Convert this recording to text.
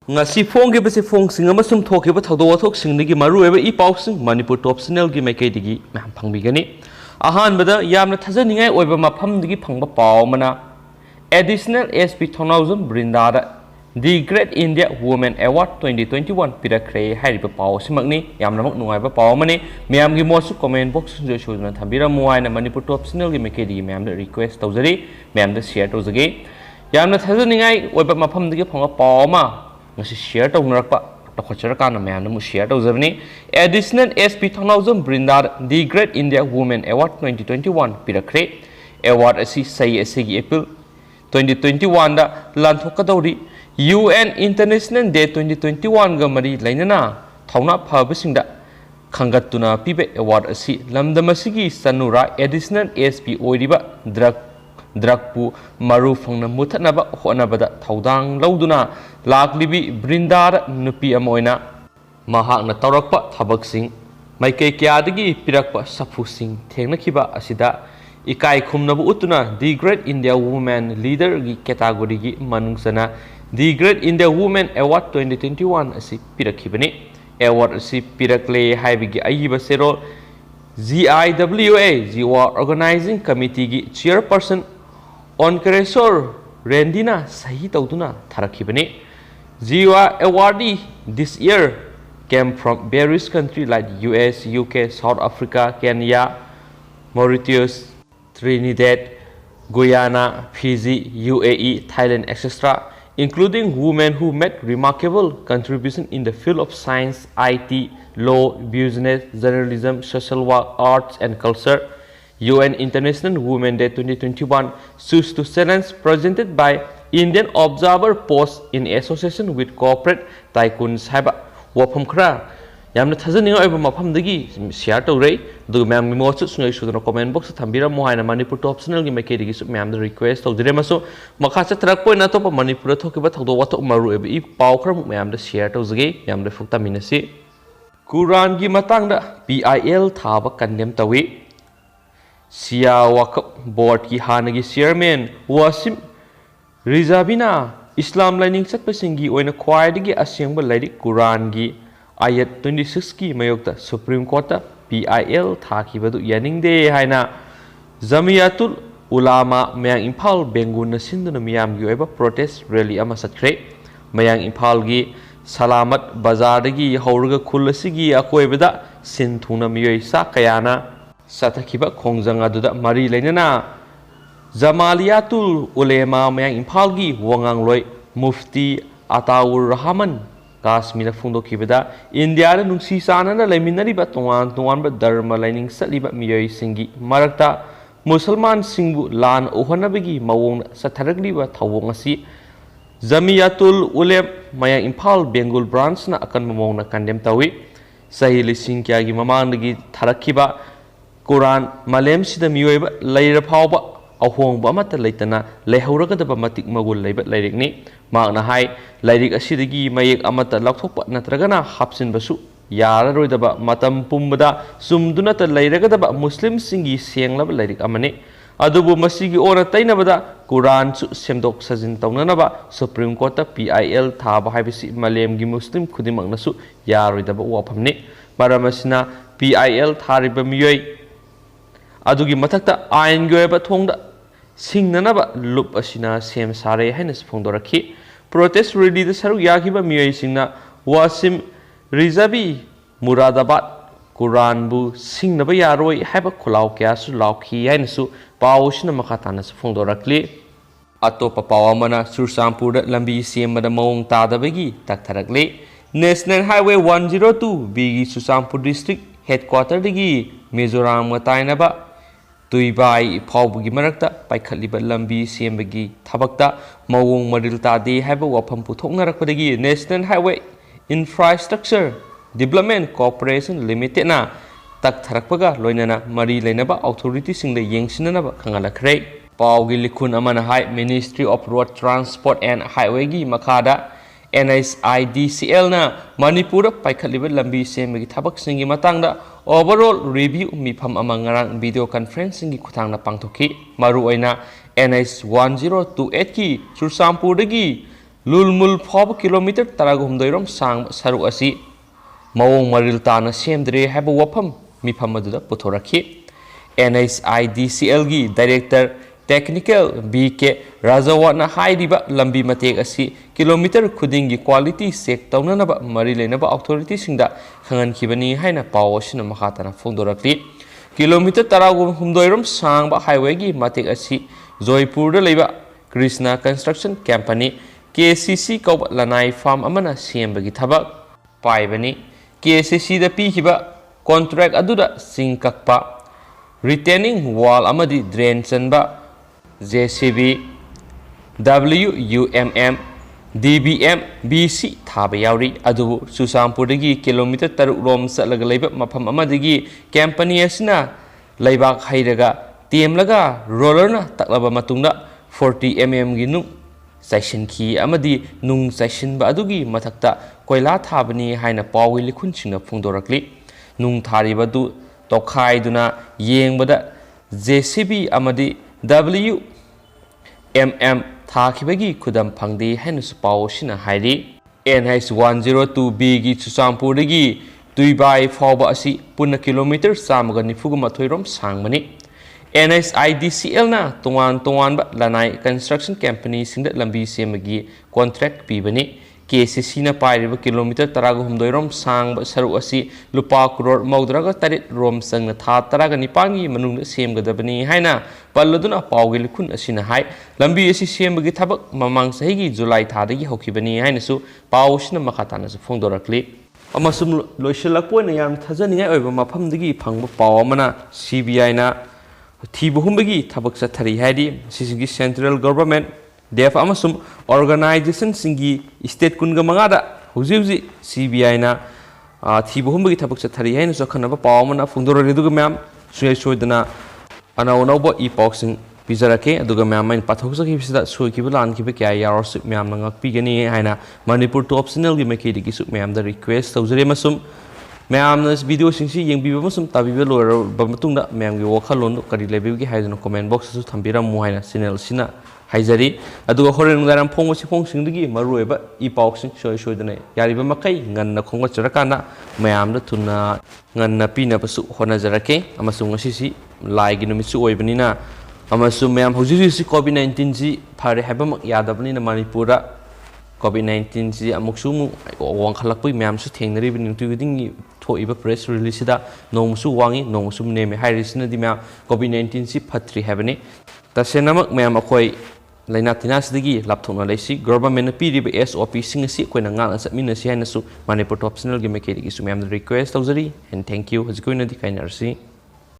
ngasi phong sing amasum thokiba thawdo wathok singnigi maru eba I pausing Manipur top channel gi maikei digi maham phangbigani ahan bada yamna thajaningai oiba mafam digi phangba paw mana additional SP 2000 Brindada The Great India Women Award 2021 pirakre hariba paw simakni yamna mak nungai ba paw mani miyam gi mosu comment box jo shudna thambira muaina Manipur top channel gi maikei digi miyam da request tawjari miyam da share tawjage yamna thajaningai oiba mafam digi phangba paw ma ngasi share tawnarakpa takhachara kana mayam mu share tawjabni additional SP 2000 Brindar The Great India Women Award 2021 pirakre award asi sai asigi April 2021 da lanthokadori UN International Day 2021 ga mari lainana thauna phabasingda khangatuna pibe award asi lamdamasigi sanura additional SP oiriba drugpu maru phangna muthanaba honabada thaudang lauduna laklibi Brindar nupi amoina mahakna tawrakpa thabaksing maikei kyadagi pirakpa safusing thengnakiba asida ikai khumnabu utuna The Great India Women Leader gi category gi manungsana The Great India Women Award 2021 asi pirakhibani award asi pirakle haibigi ayiba sero GIWA Jiwa Organizing Committee gi chairperson Onkaresor Rendina Sahi Tauduna Tarakibani Jiwa awardee this year came from various countries like US, UK, South Africa, Kenya, Mauritius, Trinidad, Guyana, Fiji, UAE, Thailand, etc., including women who made remarkable contribution in the field of science, IT, law, business, journalism, social work, arts and culture. UN International Women Day 2021 Shoes to Silence presented by Indian Observer Post in association with Corporate Tycoons haiba wafam khra yamna thajaninga oiba mafam dagi share tawrei du ma'am gi mochu sungai sudana comment box thambira mo haina Manipur top channel gi maikei digi su ma'am da request tawjire maso makha cha trak point na to Manipur thokiba thawdo wato maru eba I paw khra ma'am da share tawjage ma'am da fukta minasi Quran gi matang da PIL thaba condemn tawi Sia Wakaf Board ki hanagi chairman Wasim Rizabina Islam Learning Satpasingi oina khwaidagi asengba lairik Quran gi ayat 26 ki mayokta Supreme Court ta PIL thakibadu yaningde haina Jamiatul Ulama mayang Imphal Bengun na sinduna miyam gi oiba protest rally ama satkre mayang Imphal gi Salamat Bazar dagi hauraga khulasigi akoibada sinthuna miyoi sa kayana Sathakiba khongjang aduda mari lainana Jamaliyatul Ulema mayang Imphal gi wangang loi Mufti Ataur Rahman Kashmir phungdokibada India da nungsi sanana laiminariba tongan ba dharma laining satliba miyoi singi marakta Musalman singbu lan ohanabigi mawong satharagliba thawong asi Jamiatul Ulem mayang Imphal Bengal branch na akan mamong na condemn tawi sahi lising kya gi mamangdagi tharakiba Quran Malem sida miyoiba laira phawba ahongba amata leitana leihaurakadaba matik magul leiba lairikni magna hai lairik asidagi mayek amata laukthokpa natragana hapsinbasu yararoidaba matam pumbada sumduna ta leiragadaba muslim singi senglaba lairik amane adubu masigi ora tainabada Quran su semdok sajin tawnanaba Supreme Court ta PIL thaba haibisi malem gi muslim khudimangnasu yaroidaba wafamni maramasina PIL thariba miyoi adugi mathakta ain goeba thongda singnanaba lup asina sem sare haina phongdorakhi protest rally da saru yakiba miyoi singna Wasim Rizabi Muradabad Quran bu singnaba yaroi haiba khulaw kya su lawkhi haina su pawsina makhatana su phongdorakli atopa pawamana Sursampur da lambi semada mawong tadabagi taktharakli National Highway 102 bigi Sursampur district headquarter digi Mizoram ga tainaba Tuibai Pawbugi Marakta Paikhatliba Lambi Sembagi Thabakta Mawong Maril Tade haiba wafam puthoknarakpadagi National Highway Infrastructure Development Corporation Limited na taktharakpaga loinana mari lainaba authority singda yengsinanaba khangalakhrei pawgi likhun amana hai Ministry of Road Transport and Highway gi makhada NHIDCL na Manipur paikhatliba lambi semagi thabak singi matangda overall review mifam ama ngarang video conferencing gi khuthangna pangthoki maru oina NH 1028 ki Sursampur dagi ꯂꯨꯜꯃꯨꯜ ꯐꯥꯎꯕ kilometre 13ꯔꯣꯝ ꯁꯥꯡꯕ ꯁꯔꯨꯛ ꯑꯁꯤ ꯃꯑꯣꯡ ꯃꯔꯤꯜ ꯇꯥꯅ ꯁꯦꯝꯗ꯭ꯔꯦ ꯍꯥꯏꯕ ꯋꯥꯐꯝ ꯃꯤꯐꯝ ꯑꯗꯨꯗ ꯄꯨꯊꯣꯔꯛꯈꯤ꯫ NHIDCLꯒꯤ ꯗꯥꯏꯔꯦꯛꯇꯔ ꯇꯦꯛꯅꯤꯀꯦꯜ BK ꯔꯥꯖꯥꯋꯥꯠꯅ ꯍꯥꯏꯔꯤꯕ ꯂꯝꯕꯤ ꯃꯇꯦꯛ ꯑꯁꯤ ꯀꯤꯂꯣꯃꯤꯇꯔ ꯈꯨꯗꯤꯡꯒꯤ ꯀ꯭ꯋꯥꯂꯤꯇꯤ ꯆꯦꯛ ꯇꯧꯅꯅꯕ ꯃꯔꯤ ꯂꯩꯅꯕ ꯑꯣꯊꯣꯔꯤꯇꯤꯁꯤꯡꯗ ꯈꯪꯍꯟꯈꯤꯕꯅꯤ ꯍꯥꯏꯅ ꯄꯥꯎ ꯑꯁꯤꯅ ꯃꯈꯥ ꯇꯥꯅ ꯐꯣꯡꯗꯣꯔꯛꯂꯤ꯫ ꯀꯤꯂꯣꯃꯤꯇꯔ 13ꯔꯣꯝ ꯁꯥꯡꯕ ꯍꯥꯏꯋꯦꯒꯤ ꯃꯇꯦꯛ ꯑꯁꯤ ꯖꯣꯏꯄꯨꯔꯗ ꯂꯩꯕ ꯀ꯭ꯔꯤꯁꯅ ꯀꯟꯁꯇ꯭ꯔꯛꯁꯟ ꯀꯝꯄꯅꯤ KCC ꯀꯧꯕ ꯂꯅꯥꯏ ꯐꯥꯔꯝ ꯑꯃꯅ ꯁꯦꯝꯕꯒꯤ ꯊꯕꯛ ꯄꯥꯏꯕꯅꯤ꯫ KCCꯗ ꯄꯤꯈꯤꯕ ꯀꯣꯟꯇ꯭ꯔꯦꯛ ꯑꯗꯨꯗ ꯆꯤꯡ ꯀꯛꯄ, ꯔꯤꯇꯦꯅꯤꯡ ꯋꯥꯜ ꯑꯃꯗꯤ ꯗ꯭ꯔꯦꯟ ꯆꯟꯕ, JCB, WUMM, DBM, BC ꯊꯥꯕ ꯌꯥꯎꯔꯤ꯫ ꯑꯗꯨꯕꯨ ꯆꯨꯔꯆꯥꯟꯄꯨꯔꯗꯒꯤ ꯀꯤꯂꯣꯃꯤꯇꯔ 6ꯔꯣꯝ ꯆꯠꯂꯒ ꯂꯩꯕ ꯃꯐꯝ ꯑꯃꯗꯒꯤ ꯀꯝꯄꯅꯤ ꯑꯁꯤꯅ ꯂꯩꯕꯥꯛ ꯍꯩꯔꯒ ꯇꯦꯝꯂꯒ ꯔꯣꯂꯔꯅ ꯇꯛꯂꯕ ꯃꯇꯨꯡꯗ 40 mmꯒꯤ ꯅꯨꯡ ꯆꯥꯏꯁꯤꯟꯈꯤ ꯑꯃꯗꯤ ꯅꯨꯡ ꯆꯥꯏꯁꯤꯟꯕ ꯑꯗꯨꯒꯤ ꯃꯊꯛꯇ ꯀꯣꯏꯂꯥ ꯊꯥꯕꯅꯤ ꯍꯥꯏꯅ ꯄꯥꯎꯒꯤ ꯂꯤꯈꯨꯟꯁꯤꯡꯅ ꯐꯣꯡꯗꯣꯔꯛꯂꯤ꯫ ꯅꯨꯡ ꯊꯥꯔꯤꯕ ꯑꯗꯨ ꯇꯣꯈꯥꯏꯗꯨꯅ ꯌꯦꯡꯕꯗ JCB ꯑꯃꯗꯤ WMM ꯊꯥꯈꯤꯕꯒꯤ ꯈꯨꯗꯝ ꯐꯪꯗꯦ ꯍꯥꯏꯅꯁꯨ ꯄꯥꯎ ꯑꯁꯤꯅ ꯍꯥꯏꯔꯤ꯫ NH102Bꯒꯤ ꯆꯨꯔꯆꯥꯟꯄꯨꯔꯗꯒꯤ ꯇꯨꯏꯕꯥꯏ ꯐꯥꯎꯕ ꯑꯁꯤ ꯄꯨꯟꯅ ꯀꯤꯂꯣꯃꯤꯇꯔ 193ꯔꯣꯝ ꯁꯥꯡꯕꯅꯤ꯫ NHIDCLꯅ ꯇꯣꯉꯥꯟ ꯇꯣꯉꯥꯟꯕ ꯂꯅꯥꯏ ꯀꯟꯁꯇ꯭ꯔꯛꯁꯟ ꯀꯝꯄꯅꯤꯁꯤꯡꯗ ꯂꯝꯕꯤ ꯁꯦꯝꯕꯒꯤ ꯀꯣꯟꯇ꯭ꯔꯦꯛ ꯄꯤꯕꯅꯤ꯫ KCCꯅ ꯄꯥꯏꯔꯤꯕ ꯀꯤꯂꯣꯃꯤꯇꯔ 13ꯔꯣꯝ ꯁꯥꯡꯕ ꯁꯔꯨꯛ ꯑꯁꯤ ꯂꯨꯄꯥ ꯀ꯭ꯔꯣꯔ 38ꯔꯣꯝ ꯆꯪꯅ ꯊꯥ 19ꯒꯤ ꯃꯅꯨꯡꯗ ꯁꯦꯝꯒꯗꯕꯅꯤ ꯍꯥꯏꯅ ꯄꯜꯂꯗꯨꯅ ꯄꯥꯎꯒꯤ ꯂꯤꯈꯨꯟ ꯑꯁꯤꯅ ꯍꯥꯏ꯫ ꯂꯝꯕꯤ ꯑꯁꯤ ꯁꯦꯝꯕꯒꯤ ꯊꯕꯛ ꯃꯃꯥꯡ ꯆꯍꯤꯒꯤ ꯖꯨꯂꯥꯏ ꯊꯥꯗꯒꯤ ꯍꯧꯈꯤꯕꯅꯤ ꯍꯥꯏꯅꯁꯨ ꯄꯥꯎ ꯑꯁꯤꯅ ꯃꯈꯥ ꯇꯥꯅꯁꯨ ꯐꯣꯡꯗꯣꯔꯛꯂꯤ꯫ ꯑꯃꯁꯨꯡ ꯂꯣꯏꯁꯤꯜꯂꯛꯄ ꯑꯣꯏꯅ ꯌꯥꯝꯅ ꯊꯥꯖꯅꯤꯡꯉꯥꯏ ꯑꯣꯏꯕ ꯃꯐꯝꯗꯒꯤ ꯐꯪꯕ ꯄꯥꯎ ꯑꯃꯅ CBIꯅ ꯊꯤꯕ ꯍꯨꯝꯕꯒꯤ ꯊꯕꯛ ꯆꯠꯊꯔꯤ ꯍꯥꯏꯔꯤ꯫ ꯃꯁꯤꯒꯤ ꯁꯦꯟꯇ꯭ꯔꯦꯜ ꯒꯚꯔꯟꯃꯦꯟꯠ, DEF ꯑꯃꯁꯨꯡ ꯑꯣꯔꯒꯅꯥꯏꯖꯦꯁꯟꯁꯤꯡꯒꯤ ꯁ꯭ꯇꯦꯠ 15ꯗ ꯍꯧꯖꯤꯛ CBIꯅ ꯊꯤꯕ ꯍꯨꯝꯕꯒꯤ ꯊꯕꯛ ꯆꯠꯊꯔꯤ ꯍꯥꯏꯅꯁꯨ ꯑꯈꯟꯅꯕ ꯄꯥꯎ ꯑꯃꯅ ꯐꯣꯡꯗꯣꯔꯛꯂꯤ꯫ ꯑꯗꯨꯒ ꯃꯌꯥꯝ ꯁꯨꯡꯁꯣꯏ ꯁꯣꯏꯗꯅ ꯑꯅꯧ ꯑꯅꯧꯕ ꯄꯥꯎꯁꯤꯡ ꯄꯤꯖꯔꯛꯀꯦ꯫ ꯑꯗꯨꯒ ꯃꯌꯥꯝ ꯑꯩꯅ ꯄꯥꯊꯣꯛꯆꯈꯤꯕꯁꯤꯗ ꯁꯣꯏꯈꯤꯕ ꯂꯥꯟꯈꯤꯕ ꯀꯌꯥ ꯌꯥꯎꯔꯁꯨ ꯃꯌꯥꯝꯅ ꯉꯥꯛꯄꯤꯒꯅꯤ ꯍꯥꯏꯅ ꯃꯅꯤꯄꯨꯔ ꯇꯣꯞ ꯆꯦꯅꯦꯜꯒꯤ ꯃꯥꯏꯀꯩꯗꯒꯤꯁꯨ ꯃꯌꯥꯝꯗ ꯔꯤꯀ꯭ꯋꯦꯁ ꯇꯧꯖꯔꯤ꯫ ꯑꯃꯁꯨꯡ ꯃꯌꯥꯝꯅ ꯚꯤꯗꯤꯑꯣꯁꯤꯡꯁꯤ ꯌꯦꯡꯕꯤꯕ ꯑꯃꯁꯨꯡ ꯇꯥꯕꯤꯕ ꯂꯣꯏꯔꯕ ꯃꯇꯨꯡꯗ ꯃꯌꯥꯝꯒꯤ ꯋꯥꯈꯜꯂꯣꯟꯗꯨ ꯀꯔꯤ ꯂꯩꯕꯤꯕꯒꯦ ꯍꯥꯏꯗꯨꯅ ꯀꯣꯃꯦꯟ ꯕꯣꯛꯁꯇꯁꯨ ꯊꯝꯕꯤꯔꯝꯃꯨ ꯍꯥꯏꯅ ꯆꯦꯅꯦꯜ ꯑꯁꯤꯅ ꯍꯥꯏꯖꯔꯤ꯫ ꯑꯗꯨꯒ ꯍꯣꯔꯦꯟ ꯅꯨꯡꯗꯥꯡ ꯐꯣꯡꯕ ꯆꯦꯐꯣꯡꯁꯤꯡꯗꯒꯤ ꯃꯔꯨꯑꯣꯏꯕ ꯄꯥꯎꯁꯤꯡ ꯁꯣꯏ ꯁꯣꯏꯗꯅ ꯌꯥꯔꯤꯕ ꯃꯈꯩ ꯉꯟꯅ ꯈꯣꯝꯒꯠꯆꯔꯀꯥꯟꯗ ꯃꯌꯥꯝꯗ ꯊꯨꯅ ꯉꯟꯅ ꯄꯤꯅꯕꯁꯨ ꯍꯣꯠꯅꯖꯔꯛꯀꯦ꯫ ꯑꯃꯁꯨꯡ ꯉꯁꯤꯁꯤ ꯂꯥꯏꯒꯤ ꯅꯨꯃꯤꯠꯁꯨ ꯑꯣꯏꯕꯅꯤꯅ ꯑꯃꯁꯨꯡ ꯃꯌꯥꯝ ꯍꯧꯖꯤꯛ ꯍꯧꯖꯤꯛ COVID-19ꯁꯤ ꯐꯔꯦ ꯍꯥꯏꯕꯃꯛ ꯌꯥꯗꯕꯅꯤꯅ ꯃꯅꯤꯄꯨꯔꯗ COVID-19ꯁꯤ ꯑꯃꯨꯛꯁꯨ ꯋꯥꯡꯈꯠꯂꯛꯄꯒꯤ ꯃꯌꯥꯝꯁꯨ ꯊꯦꯡꯅꯔꯤꯕꯅꯤ꯫ ꯅꯨꯡꯇꯤ ꯈꯨꯗꯤꯡꯒꯤ ꯊꯣꯛꯏꯕ ꯄ꯭ꯔꯦꯁ ꯔꯤꯂꯤꯖꯁꯤꯗ ꯅꯣꯡꯃꯁꯨ ꯋꯥꯡꯏ ꯅꯣꯡꯃꯁꯨ ꯅꯦꯝꯃꯤ ꯍꯥꯏꯔꯤꯁꯤꯅꯗꯤ ꯃꯌꯥꯝ COVID-19ꯁꯤ ꯐꯠꯇ꯭ꯔꯤ ꯍꯥꯏꯕꯅꯤ꯫ ꯇꯁꯦꯡꯅꯃꯛ ꯃꯌꯥꯝ ꯑꯩꯈꯣꯏ ꯂꯩꯅꯥ ꯇꯤꯟꯅꯥꯁꯤꯗꯒꯤ ꯂꯥꯞꯊꯣꯛꯅ ꯂꯩꯁꯤ꯫ ꯒꯚꯔꯟꯃꯦꯟꯠꯅ ꯄꯤꯔꯤꯕ SOPꯁꯤꯡ ꯑꯁꯤ ꯑꯩꯈꯣꯏꯅ ꯉꯥꯛꯅ ꯆꯠꯃꯤꯟꯅꯁꯤ ꯍꯥꯏꯅꯁꯨ ꯃꯅꯤꯄꯨꯔ ꯇꯣꯞ ꯆꯦꯅꯦꯜꯒꯤ ꯃꯥꯏꯀꯩꯗꯒꯤꯁꯨ ꯃꯌꯥꯝꯗ ꯔꯤꯀ꯭ꯋꯦꯁ ꯇꯧꯖꯔꯤ꯫ And thank you. ꯍꯧꯖꯤꯛꯀꯤ ꯑꯣꯏꯅꯗꯤ ꯀꯥꯏꯅꯔꯁꯤ꯫